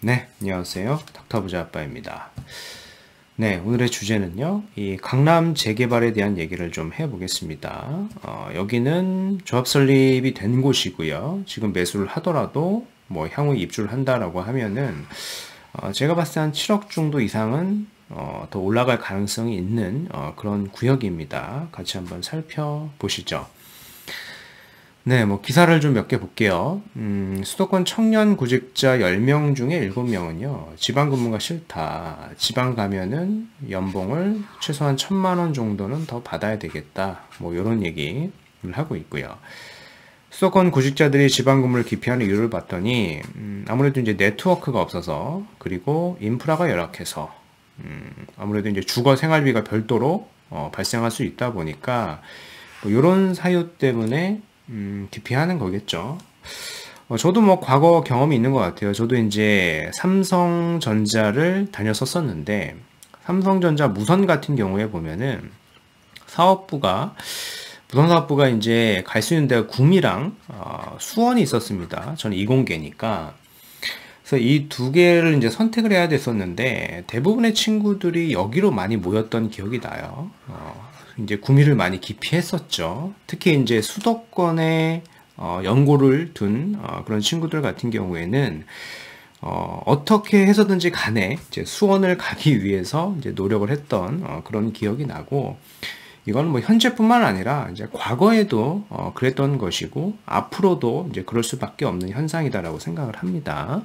네, 안녕하세요. 닥터부자 아빠입니다. 네, 오늘의 주제는요, 이 강남 재개발에 대한 얘기를 좀 해보겠습니다. 여기는 조합 설립이 된 곳이고요. 지금 매수를 하더라도 뭐 향후에 입주를 한다라고 하면은 제가 봤을 때 한 7억 정도 이상은 더 올라갈 가능성이 있는 그런 구역입니다. 같이 한번 살펴보시죠. 네, 뭐 기사를 좀 몇 개 볼게요. 수도권 청년 구직자 10명 중에 7명은요. 지방 근무가 싫다. 지방 가면은 연봉을 최소한 1,000만 원 정도는 더 받아야 되겠다. 뭐 이런 얘기를 하고 있고요. 수도권 구직자들이 지방 근무를 기피하는 이유를 봤더니 아무래도 이제 네트워크가 없어서, 그리고 인프라가 열악해서, 아무래도 이제 주거 생활비가 별도로 발생할 수 있다 보니까 뭐 이런 사유 때문에 기피하는 거겠죠. 저도 뭐 과거 경험이 있는 것 같아요. 저도 이제 삼성전자를 다녔었었는데, 삼성전자 무선 같은 경우에 보면은 사업부가, 무선 사업부가 이제 갈 수 있는 데가 구미랑 수원이 있었습니다. 저는 이공계니까. 그래서 이 두 개를 이제 선택을 해야 됐었는데, 대부분의 친구들이 여기로 많이 모였던 기억이 나요. 이제 구미를 많이 기피했었죠. 특히 이제 수도권에 연고를 둔 그런 친구들 같은 경우에는 어떻게 해서든지 간에 이제 수원을 가기 위해서 이제 노력을 했던 그런 기억이 나고, 이거는 뭐 현재뿐만 아니라 이제 과거에도 그랬던 것이고 앞으로도 이제 그럴 수밖에 없는 현상이다라고 생각을 합니다.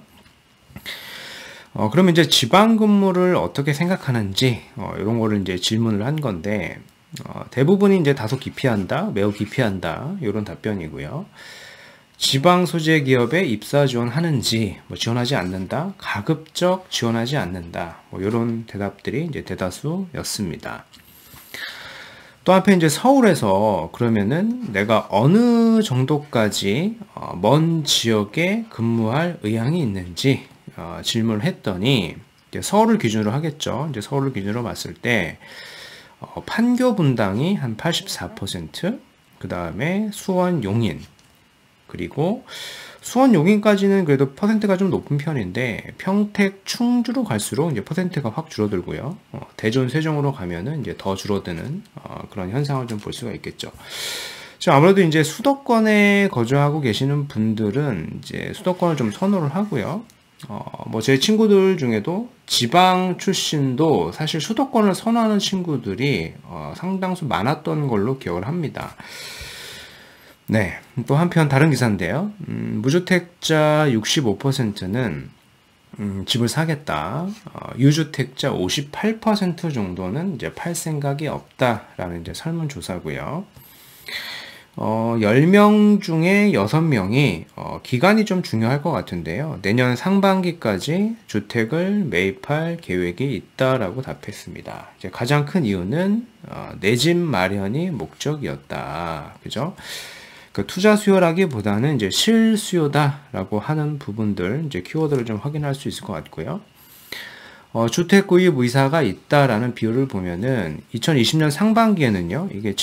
그러면 이제 지방 근무를 어떻게 생각하는지 이런 거를 이제 질문을 한 건데, 대부분이 이제 다소 기피한다, 매우 기피한다, 이런 답변이고요. 지방 소재 기업에 입사 지원하는지, 뭐 지원하지 않는다, 가급적 지원하지 않는다, 뭐 이런 대답들이 이제 대다수였습니다. 또 한편 이제 서울에서 그러면은 내가 어느 정도까지 먼 지역에 근무할 의향이 있는지 질문을 했더니, 이제 서울을 기준으로 하겠죠. 이제 서울을 기준으로 봤을 때 판교 분당이 한 84%, 그 다음에 수원 용인, 그리고 수원 용인까지는 그래도 퍼센트가 좀 높은 편인데, 평택 충주로 갈수록 이제 퍼센트가 확 줄어들고요. 대전 세종으로 가면은 이제 더 줄어드는 그런 현상을 좀 볼 수가 있겠죠. 자, 아무래도 이제 수도권에 거주하고 계시는 분들은 이제 수도권을 좀 선호를 하고요. 뭐 제 친구들 중에도 지방 출신도 사실 수도권을 선호하는 친구들이 상당수 많았던 걸로 기억을 합니다. 네, 또 한편 다른 기사인데요. 무주택자 65%는 집을 사겠다. 유주택자 58% 정도는 이제 팔 생각이 없다라는 이제 설문조사고요. 10명 중에 6명이 기간이 좀 중요할 것 같은데요. 내년 상반기까지 주택을 매입할 계획이 있다라고 답했습니다. 이제 가장 큰 이유는 내 집 마련이 목적이었다. 그죠? 그 투자 수요라기보다는 이제 실수요다라고 하는 부분들, 이제 키워드를 좀 확인할 수 있을 것 같고요. 주택 구입 의사가 있다라는 비율을 보면은 2020년 상반기에는요, 이게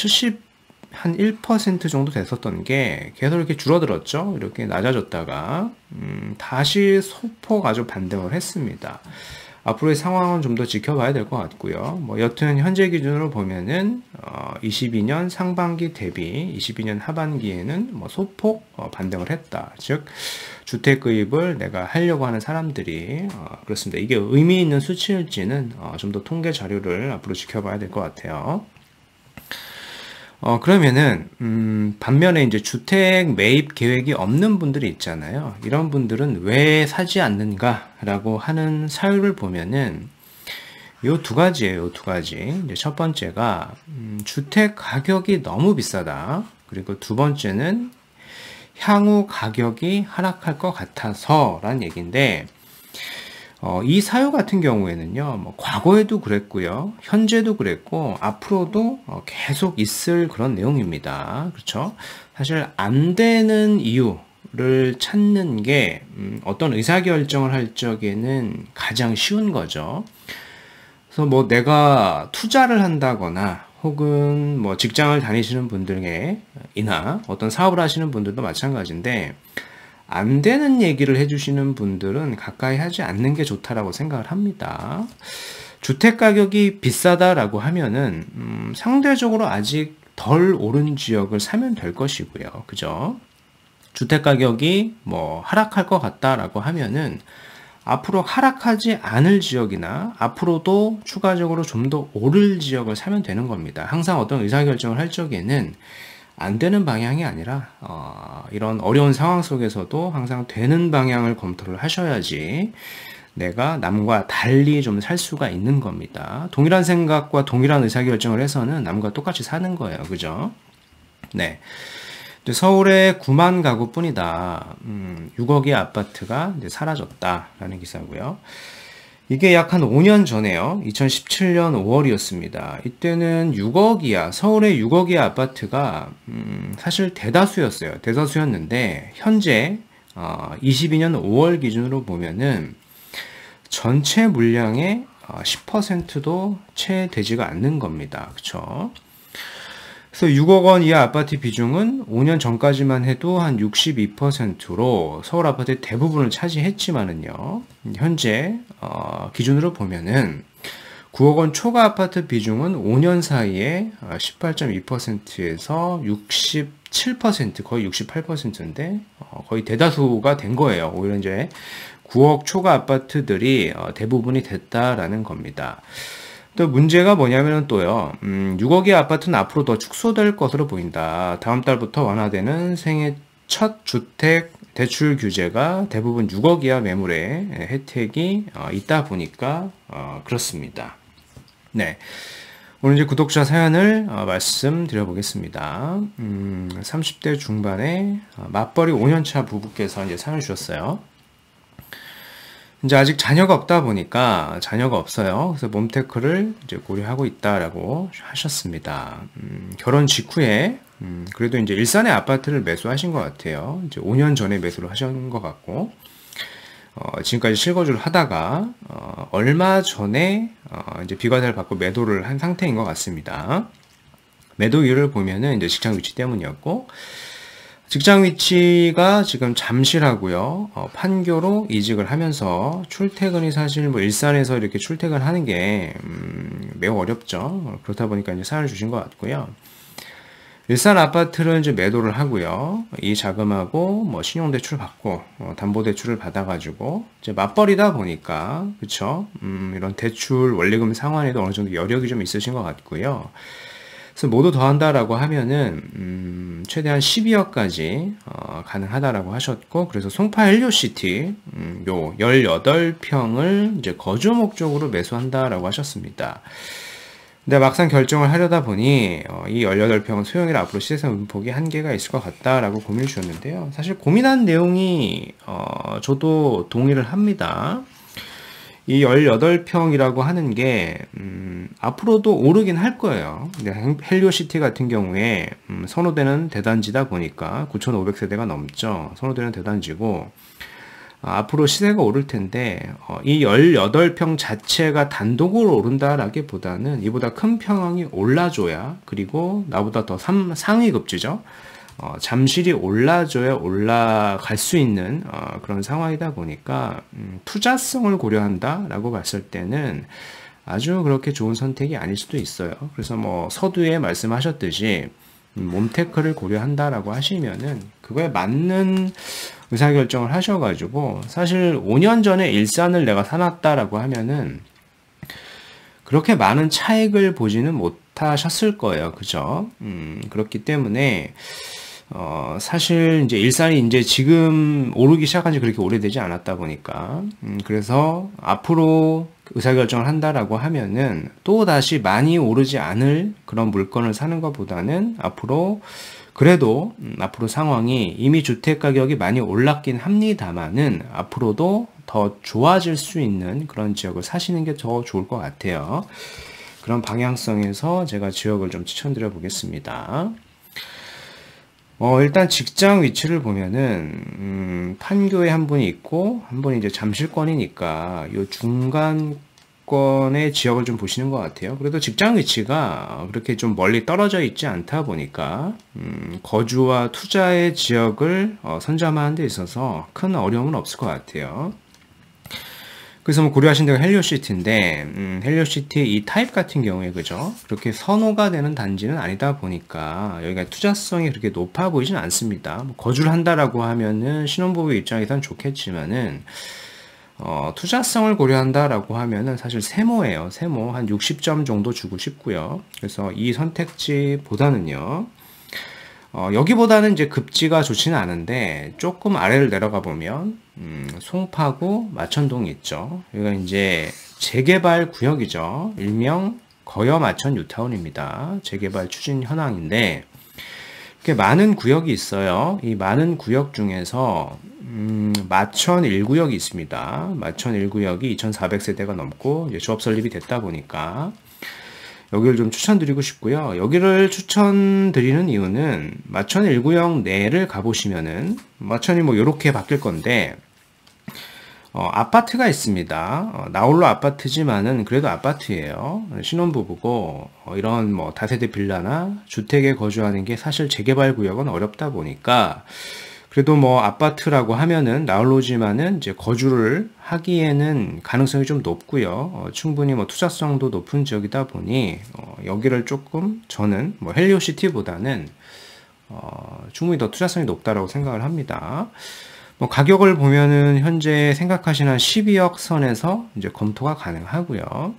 한 1% 정도 됐었던 게 계속 이렇게 줄어들었죠. 이렇게 낮아졌다가 다시 소폭 아주 반등을 했습니다. 앞으로의 상황은 좀 더 지켜봐야 될 것 같고요. 뭐 여튼 현재 기준으로 보면은 22년 상반기 대비 22년 하반기에는 뭐 소폭 반등을 했다. 즉 주택 구입을 내가 하려고 하는 사람들이 그렇습니다. 이게 의미 있는 수치일지는 좀 더 통계 자료를 앞으로 지켜봐야 될 것 같아요. 그러면은, 반면에 이제 주택 매입 계획이 없는 분들이 있잖아요. 이런 분들은 왜 사지 않는가라고 하는 사유를 보면은, 요 두 가지예요, 요 두 가지. 이제 첫 번째가, 주택 가격이 너무 비싸다. 그리고 두 번째는 향후 가격이 하락할 것 같아서라는 얘기인데, 이 사유 같은 경우에는요, 뭐 과거에도 그랬고요, 현재도 그랬고, 앞으로도 계속 있을 그런 내용입니다. 그렇죠? 사실 안 되는 이유를 찾는 게 어떤 의사결정을 할 적에는 가장 쉬운 거죠. 그래서 뭐 내가 투자를 한다거나 혹은 뭐 직장을 다니시는 분들이나 어떤 사업을 하시는 분들도 마찬가지인데, 안 되는 얘기를 해주시는 분들은 가까이 하지 않는 게 좋다라고 생각을 합니다. 주택 가격이 비싸다라고 하면은 상대적으로 아직 덜 오른 지역을 사면 될 것이고요. 그죠? 주택 가격이 뭐 하락할 것 같다라고 하면은 앞으로 하락하지 않을 지역이나 앞으로도 추가적으로 좀 더 오를 지역을 사면 되는 겁니다. 항상 어떤 의사결정을 할 적에는 안 되는 방향이 아니라 이런 어려운 상황 속에서도 항상 되는 방향을 검토를 하셔야지 내가 남과 달리 좀 살 수가 있는 겁니다. 동일한 생각과 동일한 의사결정을 해서는 남과 똑같이 사는 거예요. 그죠? 네. 서울에 9만 가구뿐이다. 6억의 아파트가 이제 사라졌다라는 기사고요. 이게 약 한 5년 전에요. 2017년 5월이었습니다. 이때는 6억이야. 서울의 6억의 아파트가 사실 대다수였어요. 대다수였는데 현재 22년 5월 기준으로 보면은 전체 물량의 10%도 채 되지가 않는 겁니다. 그쵸? 그래서 6억 원 이하 아파트 비중은 5년 전까지만 해도 한 62%로 서울 아파트의 대부분을 차지했지만은요, 현재 기준으로 보면은 9억 원 초과 아파트 비중은 5년 사이에 18.2%에서 67%, 거의 68%인데 거의 대다수가 된 거예요. 오히려 이제 9억 초과 아파트들이 대부분이 됐다라는 겁니다. 또 문제가 뭐냐면은 또요, 6억의 아파트는 앞으로 더 축소될 것으로 보인다. 다음 달부터 완화되는 생애 첫 주택 대출 규제가 대부분 6억 이하 매물에 혜택이 있다 보니까 그렇습니다. 네. 오늘 이제 구독자 사연을 말씀드려 보겠습니다. 30대 중반에 맞벌이 5년차 부부께서 이제 사연을 주셨어요. 이제 아직 자녀가 없다 보니까 자녀가 없어요. 그래서 몸테크를 이제 고려하고 있다라고 하셨습니다. 결혼 직후에 그래도 이제 일산에 아파트를 매수하신 것 같아요. 이제 5년 전에 매수를 하신 것 같고 지금까지 실거주를 하다가 얼마 전에 이제 비과세를 받고 매도를 한 상태인 것 같습니다. 매도 이유를 보면은 이제 직장 위치 때문이었고. 직장 위치가 지금 잠실하고요. 판교로 이직을 하면서 출퇴근이 사실 뭐 일산에서 이렇게 출퇴근하는 게 매우 어렵죠. 그렇다 보니까 이제 사연을 주신 것 같고요. 일산 아파트를 이제 매도를 하고요. 이 자금하고 뭐 신용대출 받고 담보대출을 받아가지고 이제 맞벌이다 보니까 그쵸? 이런 대출 원리금 상환에도 어느 정도 여력이 좀 있으신 것 같고요. 그래서 모두 더한다라고 하면은 최대한 12억까지 가능하다라고 하셨고, 그래서 송파 헬리오시티 요 18평을 이제 거주 목적으로 매수한다라고 하셨습니다. 근데 막상 결정을 하려다 보니 이 18평은 소형이라 앞으로 시세상 분폭이 한계가 있을 것 같다라고 고민을 주셨는데요. 사실 고민한 내용이 저도 동의를 합니다. 이 18평이라고 하는 게 앞으로도 오르긴 할 거예요. 근데 헬리오시티 같은 경우에 선호되는 대단지다 보니까 9,500세대가 넘죠. 선호되는 대단지고 앞으로 시세가 오를 텐데 이 18평 자체가 단독으로 오른다라기보다는 이보다 큰 평형이 올라줘야, 그리고 나보다 더 상위급지죠. 잠실이 올라줘야 올라갈 수 있는 그런 상황이다 보니까 투자성을 고려한다라고 봤을 때는 아주 그렇게 좋은 선택이 아닐 수도 있어요. 그래서 뭐 서두에 말씀하셨듯이 몸테크를 고려한다라고 하시면은 그거에 맞는 의사결정을 하셔가지고, 사실 5년 전에 일산을 내가 사놨다라고 하면은 그렇게 많은 차익을 보지는 못하셨을 거예요. 그죠? 그렇기 때문에 사실 이제 일산이 이제 지금 오르기 시작한 지 그렇게 오래되지 않았다 보니까 그래서 앞으로 의사결정을 한다라고 하면은 또 다시 많이 오르지 않을 그런 물건을 사는 것보다는 앞으로 그래도 앞으로 상황이 이미 주택 가격이 많이 올랐긴 합니다만은 앞으로도 더 좋아질 수 있는 그런 지역을 사시는 게 더 좋을 것 같아요. 그런 방향성에서 제가 지역을 좀 추천드려 보겠습니다. 일단 직장 위치를 보면은 판교에 한 분이 있고 한 분이 이제 잠실권이니까 요 중간권에 수도권의 지역을 좀 보시는 것 같아요. 그래도 직장 위치가 그렇게 좀 멀리 떨어져 있지 않다 보니까 거주와 투자의 지역을 선점하는 데 있어서 큰 어려움은 없을 것 같아요. 그래서 뭐 고려하신 데가 헬리오시티인데 헬리오시티의 이 타입 같은 경우에 그죠? 그렇게 선호가 되는 단지는 아니다 보니까 여기가 투자성이 그렇게 높아 보이진 않습니다. 뭐 거주를 한다라고 하면은 신혼부부 입장에선 좋겠지만은 투자성을 고려한다라고 하면은 사실 세모예요. 세모 한 60점 정도 주고 싶고요. 그래서 이 선택지보다는요. 여기보다는 이제 급지가 좋지는 않은데 조금 아래를 내려가 보면 송파구 마천동이 있죠. 여기가 이제 재개발 구역이죠. 일명 거여 마천 뉴타운입니다. 재개발 추진 현황인데 이렇게 많은 구역이 있어요. 이 많은 구역 중에서 마천 1구역이 있습니다. 마천 1구역이 2,400세대가 넘고 이제 조합 설립이 됐다 보니까 여기를 좀 추천드리고 싶고요. 여기를 추천드리는 이유는 마천 1구역 내를 가보시면은 마천이 뭐 이렇게 바뀔 건데 아파트가 있습니다. 나홀로 아파트지만은 그래도 아파트예요. 신혼부부고 이런 뭐 다세대 빌라나 주택에 거주하는 게 사실 재개발 구역은 어렵다 보니까 그래도 뭐 아파트라고 하면은 나홀로지만은 이제 거주를 하기에는 가능성이 좀 높고요. 충분히 뭐 투자성도 높은 지역이다 보니 여기를 조금 저는 뭐 헬리오시티보다는 충분히 더 투자성이 높다라고 생각을 합니다. 뭐 가격을 보면은 현재 생각하시는 12억 선에서 이제 검토가 가능하고요.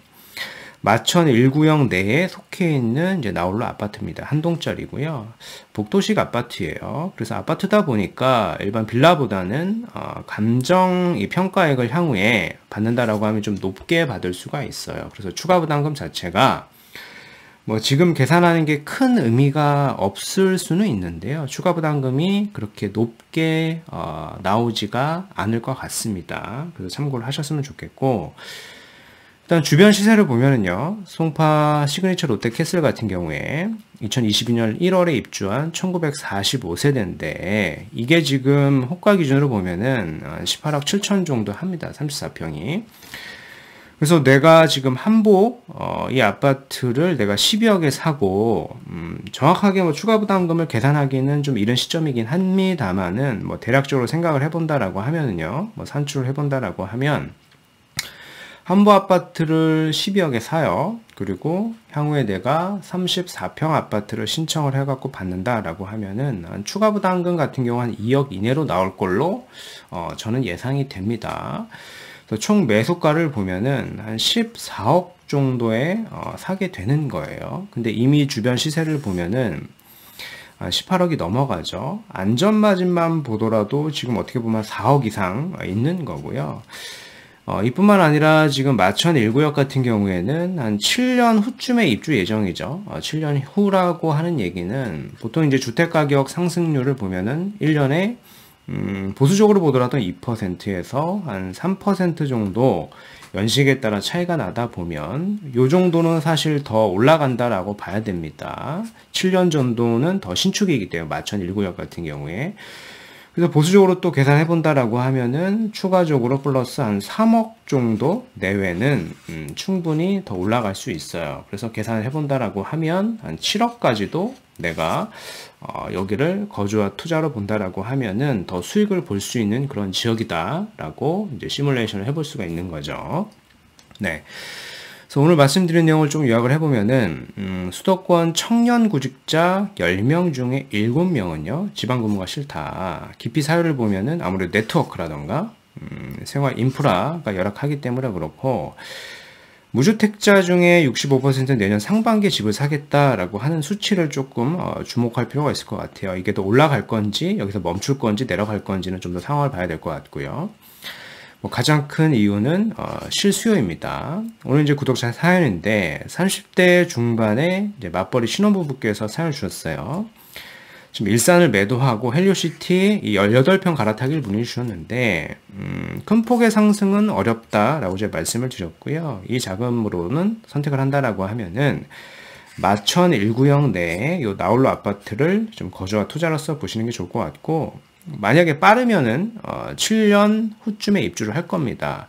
마천 1구역 내에 속해 있는 이제 나홀로 아파트입니다. 한 동짜리고요. 복도식 아파트예요. 그래서 아파트다 보니까 일반 빌라보다는 감정 이 평가액을 향후에 받는다라고 하면 좀 높게 받을 수가 있어요. 그래서 추가 부담금 자체가 뭐 지금 계산하는 게 큰 의미가 없을 수는 있는데요. 추가 부담금이 그렇게 높게 나오지가 않을 것 같습니다. 그래서 참고를 하셨으면 좋겠고 일단 주변 시세를 보면은요. 송파 시그니처 롯데캐슬 같은 경우에 2022년 1월에 입주한 1945세대인데 이게 지금 호가 기준으로 보면은 18억 7천 정도 합니다. 34평이. 그래서 내가 지금 한보 이 아파트를 내가 12억에 사고 정확하게 뭐 추가 부담금을 계산하기는 좀 이른 시점이긴 합니다만은 뭐 대략적으로 생각을 해본다라고 하면은요. 뭐 산출을 해본다라고 하면 한보 아파트를 12억에 사요. 그리고 향후에 내가 34평 아파트를 신청을 해갖고 받는다라고 하면은 추가 부담금 같은 경우 한 2억 이내로 나올 걸로 저는 예상이 됩니다. 그래서 총 매수가를 보면은 한 14억 정도에 사게 되는 거예요. 근데 이미 주변 시세를 보면은 18억이 넘어가죠. 안전마진만 보더라도 지금 어떻게 보면 4억 이상 있는 거고요. 이뿐만 아니라 지금 마천 1구역 같은 경우에는 한 7년 후쯤에 입주 예정이죠. 7년 후라고 하는 얘기는 보통 이제 주택가격 상승률을 보면은 1년에 보수적으로 보더라도 2%에서 한 3% 정도 연식에 따라 차이가 나다 보면 요 정도는 사실 더 올라간다라고 봐야 됩니다. 7년 정도는 더 신축이기 때문에 마천 1구역 같은 경우에 그래서 보수적으로 또 계산해 본다라고 하면은 추가적으로 플러스 한 3억 정도 내외는 충분히 더 올라갈 수 있어요. 그래서 계산을 해본다라고 하면 한 7억까지도 내가 여기를 거주와 투자로 본다라고 하면은 더 수익을 볼 수 있는 그런 지역이다라고 이제 시뮬레이션을 해볼 수가 있는 거죠. 네. 그래서 오늘 말씀드린 내용을 좀 요약을 해보면은 수도권 청년 구직자 10명 중에 7명은요 지방 근무가 싫다. 깊이 사유를 보면은 아무래도 네트워크라던가 생활 인프라가 열악하기 때문에 그렇고 무주택자 중에 65%는 내년 상반기에 집을 사겠다라고 하는 수치를 조금 주목할 필요가 있을 것 같아요. 이게 더 올라갈 건지 여기서 멈출 건지 내려갈 건지는 좀 더 상황을 봐야 될 것 같고요. 뭐 가장 큰 이유는 실수요입니다. 오늘 이제 구독자 사연인데 30대 중반에 이제 맞벌이 신혼부부께서 사연을 주셨어요. 지금 일산을 매도하고 헬리오시티 이 18평 갈아타기를 문의 주셨는데 큰 폭의 상승은 어렵다라고 제가 말씀을 드렸고요. 이 자금으로는 선택을 한다라고 하면은 마천 1구역 내에 요 나홀로 아파트를 좀 거주와 투자로서 보시는 게 좋을 것 같고 만약에 빠르면은 7년 후쯤에 입주를 할 겁니다.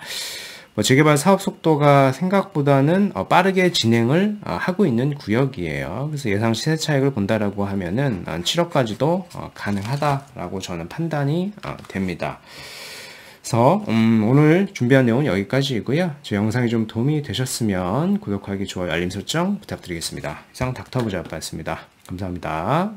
뭐 재개발 사업 속도가 생각보다는 빠르게 진행을 하고 있는 구역이에요. 그래서 예상 시세 차익을 본다라고 하면은 7억까지도 가능하다라고 저는 판단이 됩니다. 그래서 오늘 준비한 내용은 여기까지이고요. 제 영상이 좀 도움이 되셨으면 구독하기, 좋아요, 알림 설정 부탁드리겠습니다. 이상 닥터부자였습니다. 감사합니다.